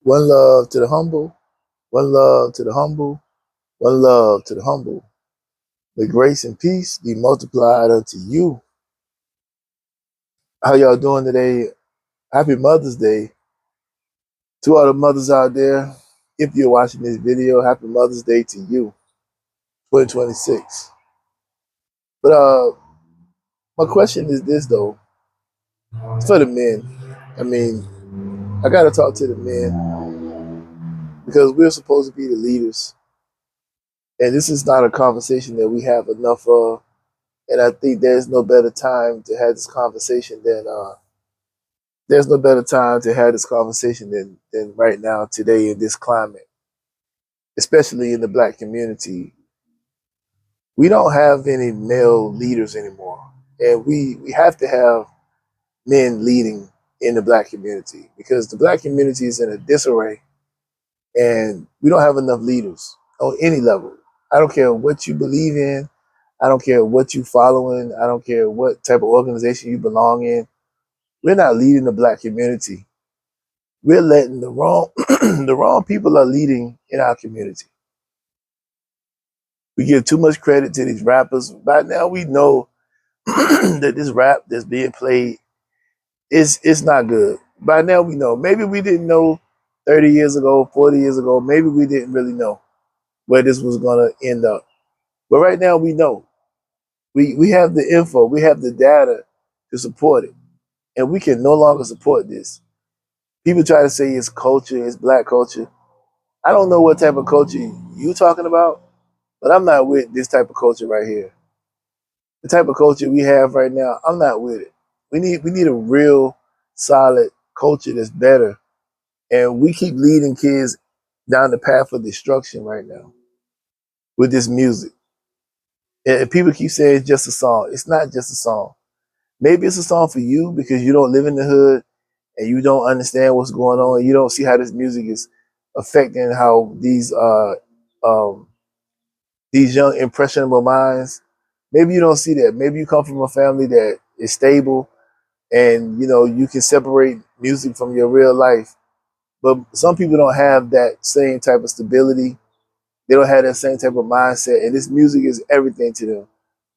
One love to the humble, one love to the humble, one love to the humble. May grace and peace be multiplied unto you. How y'all doing today? Happy Mother's Day to all the mothers out there. If you're watching this video, happy Mother's Day to you, 2026. But my question is this though, it's for the men. I mean, I gotta talk to the men because we're supposed to be the leaders, and this is not a conversation that we have enough of. And I think there's no better time to have this conversation than right now, today, in this climate, especially in the black community. We don't have any male leaders anymore. And we have to have men leading in the black community because the black community is in a disarray and we don't have enough leaders on any level. I don't care what you believe in. I don't care what you following. I don't care what type of organization you belong in. We're not leading the black community. We're letting the wrong the wrong people are leading in our community. We give too much credit to these rappers. By now we know that this rap that's being played is it's not good. By now we know. Maybe we didn't know 30 years ago, 40 years ago, maybe we didn't really know where this was gonna end up. But right now we know. We have the info, we have the data to support it. And we can no longer support this. People try to say it's culture, it's black culture. I don't know what type of culture you talking about, but I'm not with this type of culture right here. The type of culture we have right now, I'm not with it. We need a real solid culture that's better. And we keep leading kids down the path of destruction right now with this music. And people keep saying it's just a song. It's not just a song. Maybe it's a song for you because you don't live in the hood and you don't understand what's going on. You don't see how this music is affecting how um, these young impressionable minds. Maybe you don't see that. Maybe you come from a family that is stable and you can separate music from your real life. But some people don't have that same type of stability. They don't have that same type of mindset. And this music is everything to them.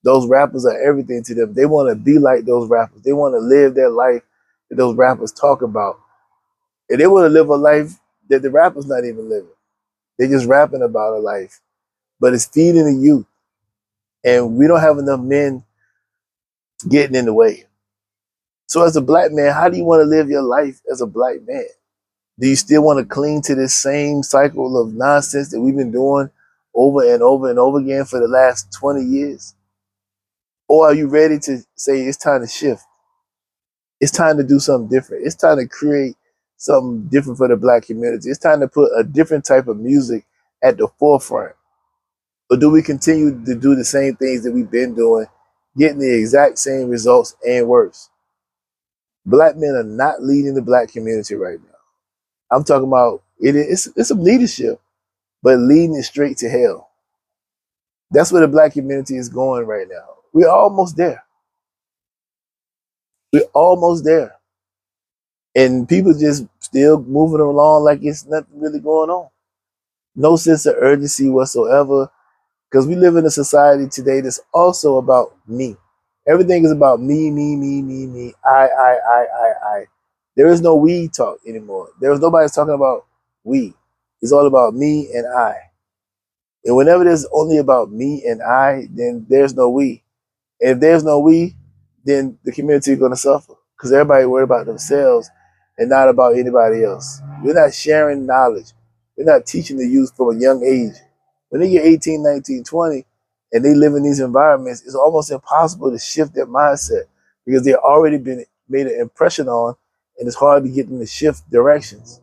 Those rappers are everything to them. They want to be like those rappers. They want to live their life that those rappers talk about. And they want to live a life that the rappers not even living. They're just rapping about a life. But it's feeding the youth. And we don't have enough men getting in the way. So as a black man, how do you want to live your life as a black man? Do you still want to cling to this same cycle of nonsense that we've been doing over and over and over again for the last 20 years? Or are you ready to say it's time to shift? It's time to do something different. It's time to create something different for the black community. It's time to put a different type of music at the forefront. Or do we continue to do the same things that we've been doing, getting the exact same results and worse? Black men are not leading the black community right now. I'm talking about it's some leadership, but leading it straight to hell. That's where the black community is going right now. We're almost there. We're almost there. And people just still moving along like it's nothing really going on. No sense of urgency whatsoever. Because we live in a society today that's also about me. Everything is about me, me, me, me, me. I. There is no we talk anymore. There is nobody talking about we. It's all about me and I. And whenever there's only about me and I, then there's no we. And if there's no we, then the community is going to suffer because everybody worried about themselves and not about anybody else. We're not sharing knowledge. We're not teaching the youth from a young age. When they get 18, 19, 20, and they live in these environments, it's almost impossible to shift their mindset because they've already been made an impression on, and it's hard to get them to shift directions.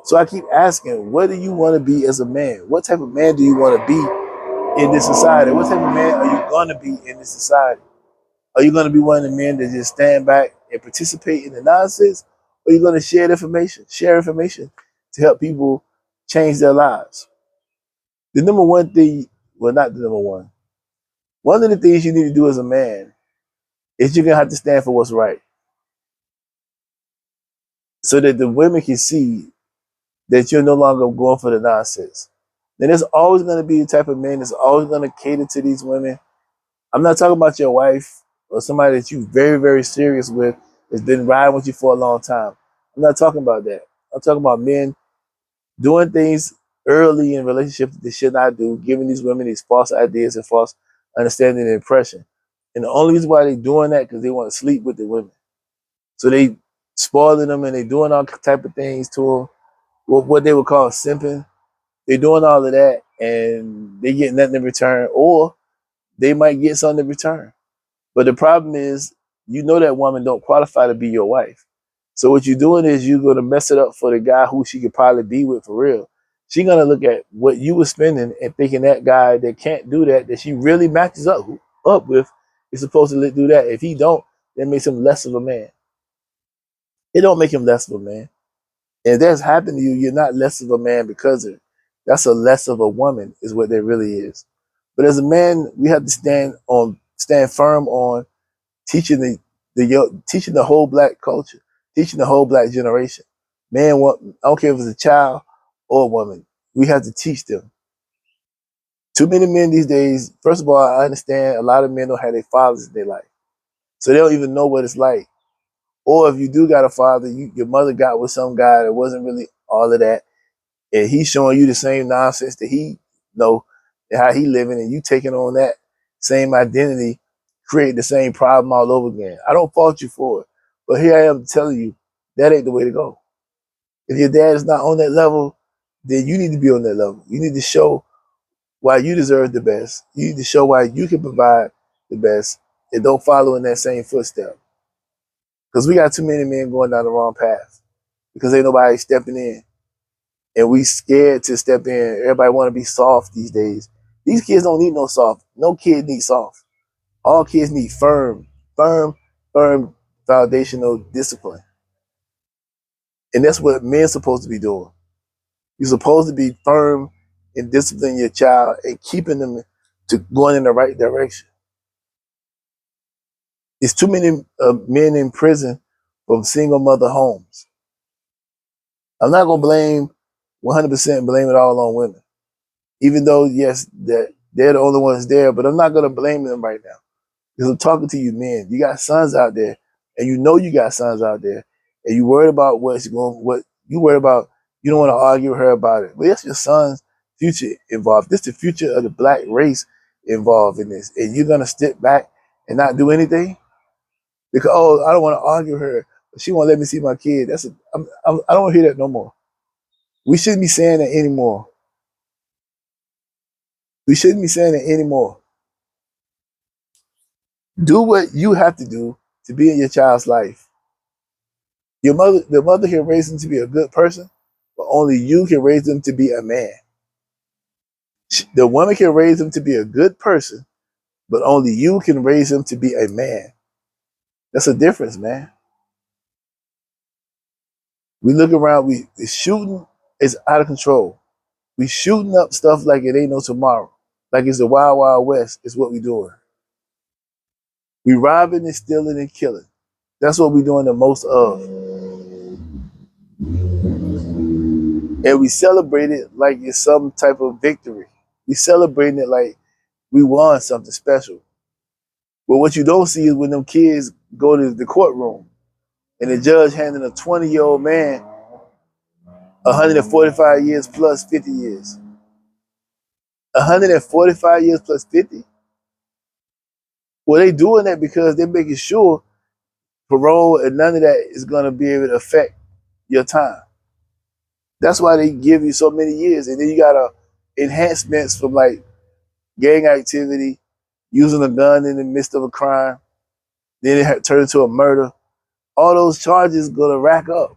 So I keep asking, what do you want to be as a man? What type of man do you want to be in this society? What type of man are you going to be in this society? Are you going to be one of the men that just stand back and participate in the nonsense? Or are you going to share information to help people change their lives? The number one thing, well, not the number one. One of the things you need to do as a man is you're going to have to stand for what's right so that the women can see that you're no longer going for the nonsense. Then there's always going to be a type of man that's always going to cater to these women. I'm not talking about your wife or somebody that you very, very serious with that's been riding with you for a long time. I'm not talking about that. I'm talking about men doing things early in relationships that they should not do, giving these women these false ideas and false understanding and impression. And the only reason why they're doing that because they want to sleep with the women. So they spoiling them and they doing all type of things to them, what they would call simping. They're doing all of that and they get nothing in return, or they might get something in return. But the problem is, you know that woman don't qualify to be your wife. So what you're doing is you're gonna mess it up for the guy who she could probably be with for real. She's gonna look at what you were spending and thinking that guy that can't do that, that she really matches up with, is supposed to do that. If he don't, that makes him less of a man. It don't make him less of a man. And if that's happened to you, you're not less of a man because of it. That's a less of a woman, is what there really is. But as a man, we have to stand firm on teaching teaching the whole black culture, teaching the whole black generation. Man, I don't care if it's a child or a woman, we have to teach them. Too many men these days. First of all, I understand a lot of men don't have their fathers in their life, so they don't even know what it's like. Or if you do got a father, your mother got with some guy that wasn't really all of that, and he's showing you the same nonsense that he know and how he living, and you taking on that same identity, create the same problem all over again. I don't fault you for it, but here I am telling you that ain't the way to go. If your dad is not on that level, then you need to be on that level. You need to show why you deserve the best. You need to show why you can provide the best, and don't follow in that same footstep. Because we got too many men going down the wrong path because ain't nobody stepping in, and we scared to step in. Everybody want to be soft these days. These kids don't need no soft. No kid needs soft. All kids need firm, firm foundational discipline. And that's what men's supposed to be doing. You're supposed to be firm and disciplining your child and keeping them to going in the right direction. There's too many men in prison from single mother homes. I'm not gonna blame 100% blame it all on women, even though yes, that they're the only ones there. But I'm not gonna blame them right now because I'm talking to you, men. You got sons out there, and you know you got sons out there, and you worried about what you worried about. You don't want to argue with her about it. But it's your son's future involved. This is the future of the black race involved in this, and you're gonna step back and not do anything because I don't want to argue with her. She won't let me see my kid. I don't want to hear that no more. We shouldn't be saying that anymore. We shouldn't be saying it anymore. Do what you have to do to be in your child's life. The mother can raise them to be a good person, but only you can raise them to be a man. The woman can raise them to be a good person, but only you can raise them to be a man. That's a difference, man. We look around, the shooting is out of control. We shooting up stuff like it ain't no tomorrow. Like it's the wild, wild west is what we doing. We robbing and stealing and killing. That's what we doing the most of. And we celebrate it like it's some type of victory. We celebrating it like we won something special. But what you don't see is when them kids go to the courtroom and the judge handing a 20-year-old man 145 years plus 50 years. 145 years plus 50? Well, they doing that because they're making sure parole and none of that is going to be able to affect your time. That's why they give you so many years. And then you got enhancements from like gang activity, using a gun in the midst of a crime, then it turned into a murder. All those charges gonna rack up.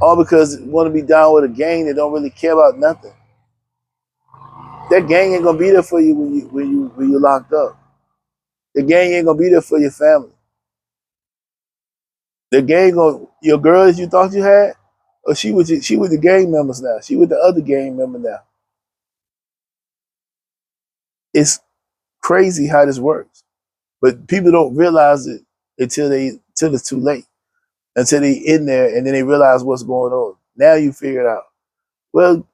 All because you want to be down with a gang that don't really care about nothing. That gang ain't gonna be there for you when you locked up. The gang ain't gonna be there for your family. The gang gonna your girls you thought you had, or she with the gang members now. She with the other gang member now. It's crazy how this works, but people don't realize it until it's too late. Until they in there and then they realize what's going on. Now you figure it out. Well,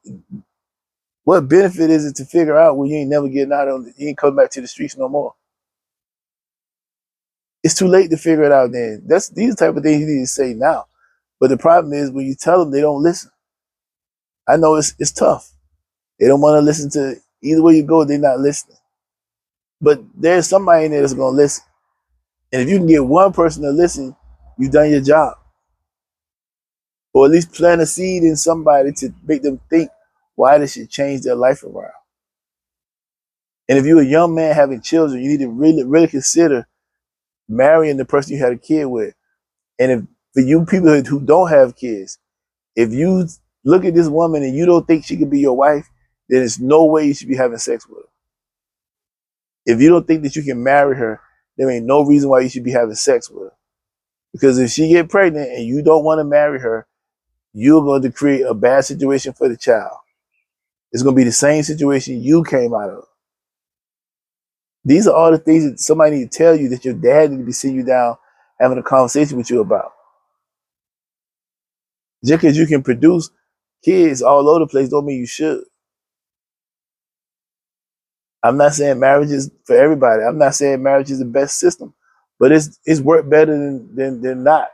what benefit is it to figure out when you ain't never getting out on you ain't coming back to the streets no more? It's too late to figure it out then. That's these type of things you need to say now. But the problem is when you tell them they don't listen. I know it's tough. They don't want to listen to either way you go, they're not listening. But there's somebody in there that's gonna listen. And if you can get one person to listen, you've done your job. Or at least plant a seed in somebody to make them think why they should change their life around. And if you're a young man having children, you need to really, really consider marrying the person you had a kid with. And if for you people who don't have kids, if you look at this woman and you don't think she could be your wife, then there's no way you should be having sex with her. If you don't think that you can marry her, there ain't no reason why you should be having sex with her. Because if she get pregnant and you don't want to marry her, you're going to create a bad situation for the child. It's going to be the same situation you came out of. These are all the things that somebody need to tell you that your dad need to be sitting you down having a conversation with you about. Just because you can produce kids all over the place don't mean you should. I'm not saying marriage is for everybody. I'm not saying marriage is the best system, but it's worked better than not.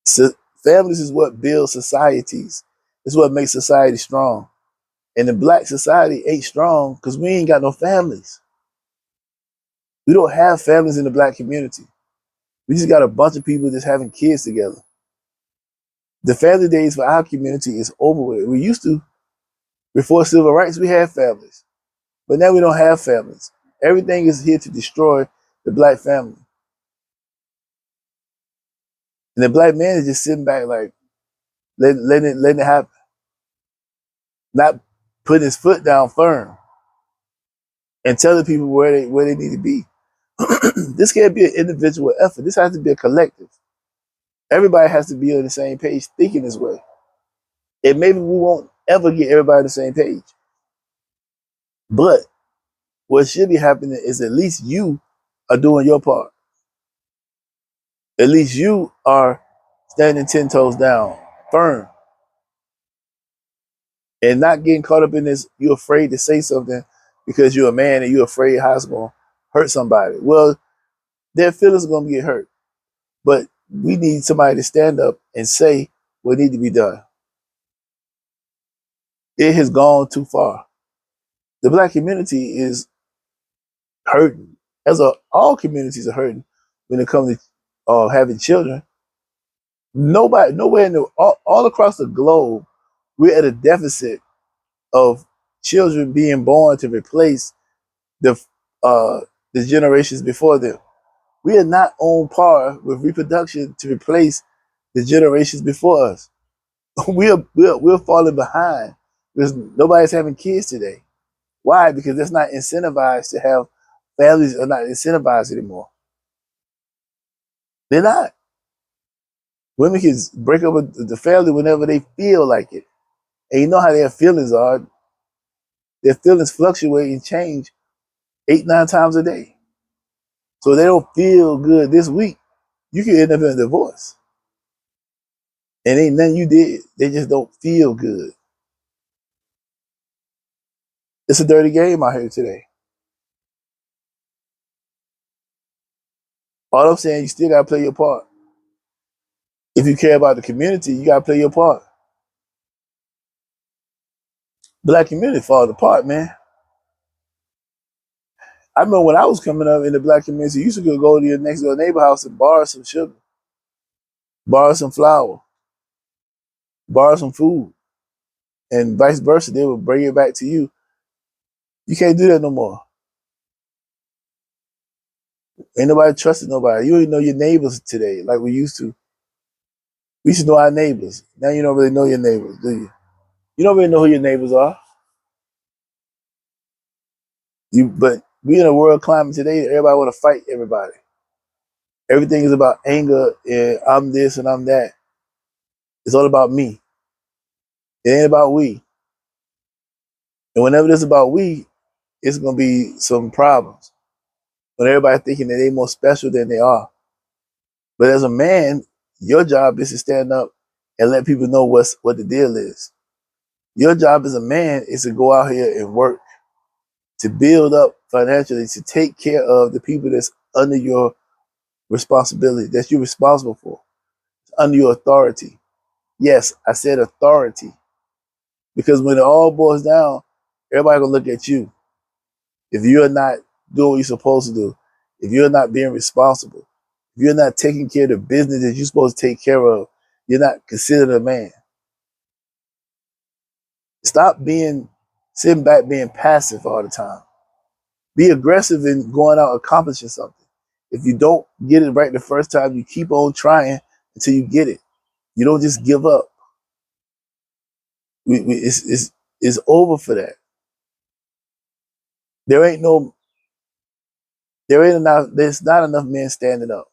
So families is what builds societies. It's what makes society strong. And the black society ain't strong because we ain't got no families. We don't have families in the black community. We just got a bunch of people just having kids together. The family days for our community is over with. We used to, before civil rights, we had families. But now we don't have families. Everything is here to destroy the black family. And the black man is just sitting back like letting it happen. Not putting his foot down firm and telling people where they need to be. This can't be an individual effort. This has to be a collective. Everybody has to be on the same page thinking this way. And maybe we won't ever get everybody on the same page. But what should be happening is at least you are doing your part. At least you are standing 10 toes down, firm, and not getting caught up in this. You're afraid to say something because you're a man and you're afraid how it's going to hurt somebody. Well, their feelings are going to get hurt. But we need somebody to stand up and say what needs to be done. It has gone too far. The black community is hurting. All communities are hurting when it comes to having children. Nowhere in all across the globe, we're at a deficit of children being born to replace the uh, the generations before them. We are not on par with reproduction to replace the generations before us. We're falling behind because nobody's having kids today. Why? Because that's not incentivized to have families are not incentivized anymore. They're not. Women can break up with the family whenever they feel like it. And you know how their feelings are. Their feelings fluctuate and change 8, 9 times a day. So they don't feel good this week. You can end up in a divorce. And ain't nothing you did. They just don't feel good. It's a dirty game out here today. All I'm saying, you still gotta play your part. If you care about the community, you gotta play your part. Black community falling apart, man. I remember when I was coming up in the black community, you used to go to your next door neighbor house and borrow some sugar, borrow some flour, borrow some food, and vice versa. They would bring it back to you. You can't do that no more. Ain't nobody trusting nobody. You don't even know your neighbors today like we used to. We used to know our neighbors. Now you don't really know your neighbors, do you? You don't really know who your neighbors are. But we in a world climate today that everybody want to fight everybody. Everything is about anger and I'm this and I'm that. It's all about me. It ain't about we. And whenever it's about we, it's gonna be some problems. When everybody thinking that they more special than they are. But as a man, Your job is to stand up and let people know what the deal is. Your job as a man is to go out here and work to build up financially, to take care of the people that's under your responsibility, that you're responsible for, under your authority. Yes, I said authority. Because when it all boils down, everybody gonna look at you. If you're not doing what you're supposed to do, if you're not being responsible, if you're not taking care of the business that you're supposed to take care of, you're not considered a man. Stop being sitting back being passive all the time. Be aggressive in going out accomplishing something. If you don't get it right the first time, you keep on trying until you get it. You don't just give up. It's over for that. There ain't no there ain't enough there's not enough men standing up.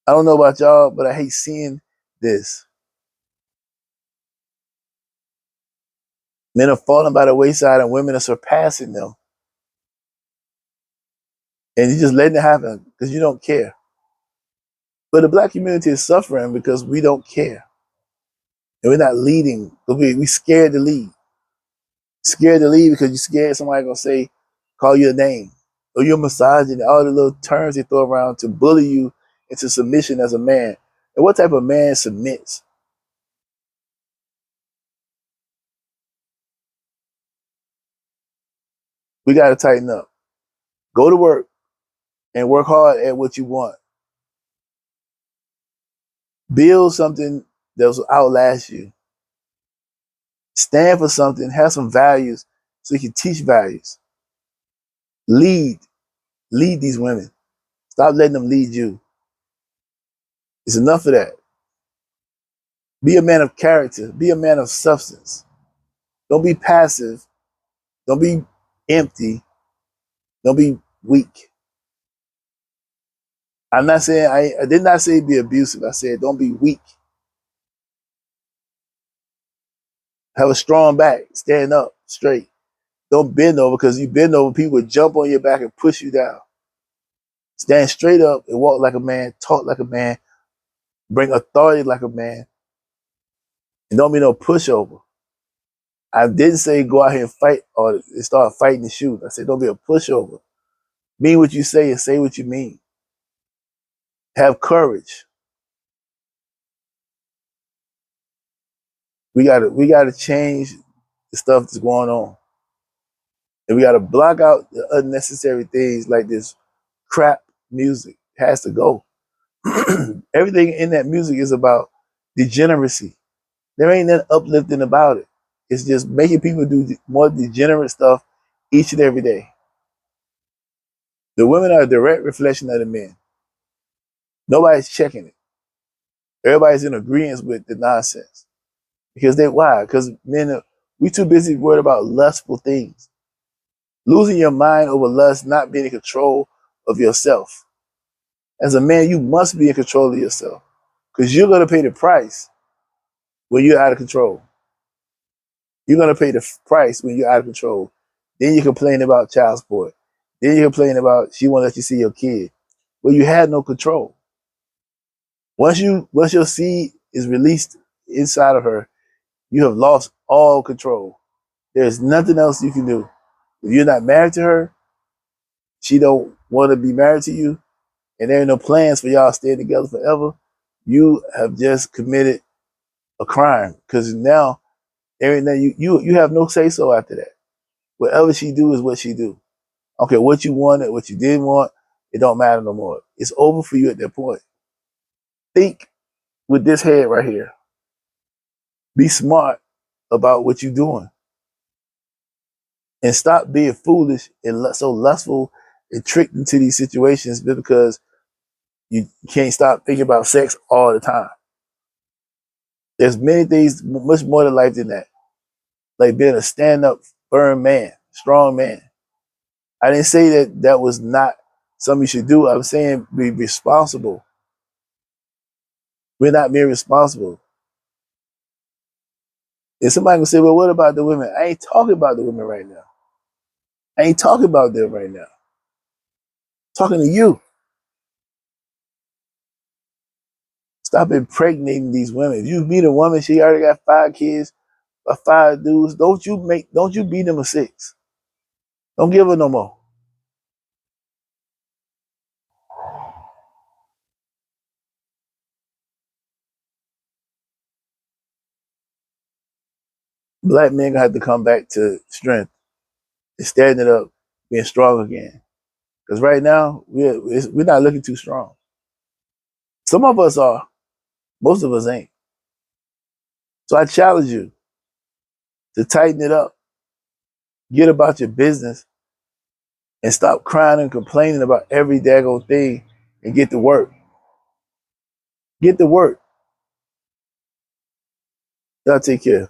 I don't know about y'all, but I hate seeing this. Men are falling by the wayside and women are surpassing them. And you're just letting it happen because you don't care. But the black community is suffering because we don't care. And we're not leading. We scared to lead. Scared to lead because you're scared somebody gonna say, call you a name. Or you're misogynist, all the little terms they throw around to bully you into submission as a man. And what type of man submits? We gotta tighten up. Go to work and work hard at what you want. Build something that will outlast you. Stand for something, have some values so you can teach values. Lead. Lead these women. Stop letting them lead you. It's enough of that. Be a man of character. Be a man of substance. Don't be passive. Don't be empty. Don't be weak. I'm not saying I did not say be abusive. I said don't be weak. Have a strong back. Stand up straight. Don't bend over because you bend over, people would jump on your back and push you down. Stand straight up and walk like a man, talk like a man, bring authority like a man, and don't be no pushover. I didn't say go out here and fight or start fighting and shoot. I said don't be a pushover. Mean what you say and say what you mean. Have courage. We gotta change the stuff that's going on. And we gotta block out the unnecessary things like this crap music. It has to go. Everything in that music is about degeneracy. There ain't nothing uplifting about it. It's just making people do more degenerate stuff each and every day. The women are a direct reflection of the men. Nobody's checking it. Everybody's in agreement with the nonsense. Because they why? Because men are we too busy worried about lustful things. Losing your mind over lust, not being in control of yourself. As a man, you must be in control of yourself. Because you're gonna pay the price when you're out of control. You're gonna pay the price when you're out of control. Then you complain about child support. Then you complain about she won't let you see your kid. Well, you had no control. Once your seed is released inside of her, you have lost all control. There's nothing else you can do. If you're not married to her, she don't want to be married to you, and there ain't no plans for y'all staying together forever. You have just committed a crime because now everything you have no say so after that. Whatever she do is what she do. Okay, what you wanted, what you didn't want, it don't matter no more. It's over for you at that point. Think with this head right here. Be smart about what you're doing. And stop being foolish and so lustful and tricked into these situations because you can't stop thinking about sex all the time. There's many things, much more to life than that. Like being a stand-up, firm man, strong man. I didn't say that that was not something you should do. I'm saying be responsible. We're not being responsible. And somebody can say, well, what about the women? I ain't talking about the women right now. I ain't talking about them right now. I'm talking to you. Stop impregnating these women. If you meet a woman, she already got 5 kids or 5 dudes, don't you beat them a 6. Don't give her no more. Black men gonna have to come back to strength and standing up, being strong again. Because right now, we're not looking too strong. Some of us are, most of us ain't. So I challenge you to tighten it up, get about your business, and stop crying and complaining about every daggone thing and get to work. Get to work. Y'all take care.